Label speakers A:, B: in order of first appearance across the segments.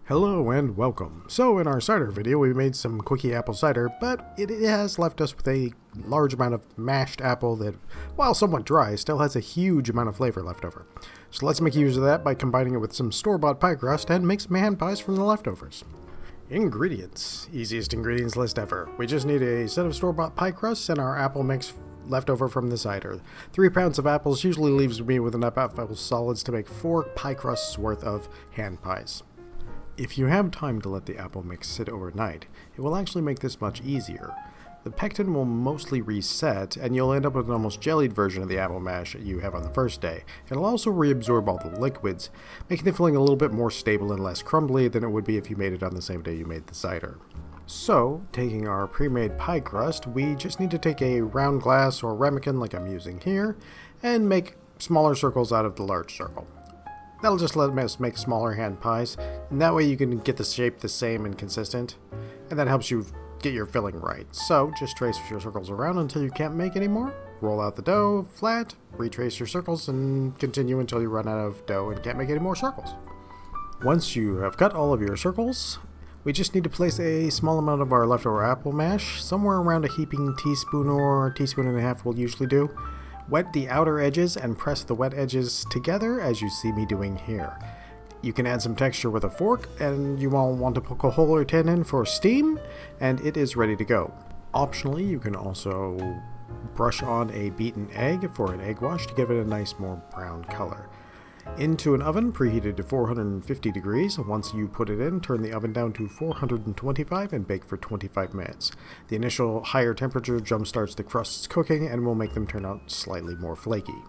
A: Hello and welcome. So in our cider video we made some quickie apple cider, but it has left us with a large amount of mashed apple that, while somewhat dry, still has a huge amount of flavor left over. So let's make use of that by combining it with some store-bought pie crust and make some hand pies from the leftovers. Ingredients. Easiest ingredients list ever. We just need a set of store-bought pie crusts and our apple mix left over from the cider. 3 pounds of apples usually leaves me with enough apple solids to make 4 pie crusts worth of hand pies. If you have time to let the apple mix sit overnight, it will actually make this much easier. The pectin will mostly reset, and you'll end up with an almost jellied version of the apple mash you have on the first day. It'll also reabsorb all the liquids, making the filling a little bit more stable and less crumbly than it would be if you made it on the same day you made the cider. So, taking our pre-made pie crust, we just need to take a round glass or ramekin like I'm using here, and make smaller circles out of the large circle. That'll just let us make smaller hand pies, and that way you can get the shape the same and consistent, and that helps you get your filling right. So just trace your circles around until you can't make any more, roll out the dough flat, retrace your circles, and continue until you run out of dough and can't make any more circles. Once you have cut all of your circles, we just need to place a small amount of our leftover apple mash, somewhere around a heaping teaspoon or a teaspoon and a half will usually do. Wet the outer edges and press the wet edges together as you see me doing here. You can add some texture with a fork, and you won't want to poke a hole or tin in for steam, and it is ready to go. Optionally, you can also brush on a beaten egg for an egg wash to give it a nice more brown color. Into an oven preheated to 450 degrees. Once you put it in, turn the oven down to 425 and bake for 25 minutes. The initial higher temperature jumpstarts the crusts cooking and will make them turn out slightly more flaky.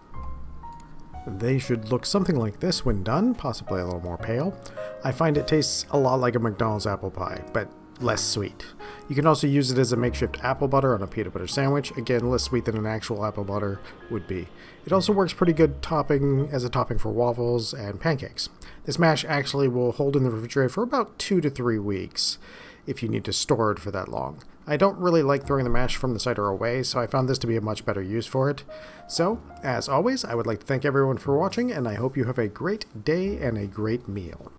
A: They should look something like this when done, possibly a little more pale. I find it tastes a lot like a McDonald's apple pie, but less sweet. You can also use it as a makeshift apple butter on a peanut butter sandwich, again less sweet than an actual apple butter would be. It also works pretty good as a topping for waffles and pancakes. This mash actually will hold in the refrigerator for about 2 to 3 weeks if you need to store it for that long. I don't really like throwing the mash from the cider away, so I found this to be a much better use for it. So, as always, I would like to thank everyone for watching, and I hope you have a great day and a great meal.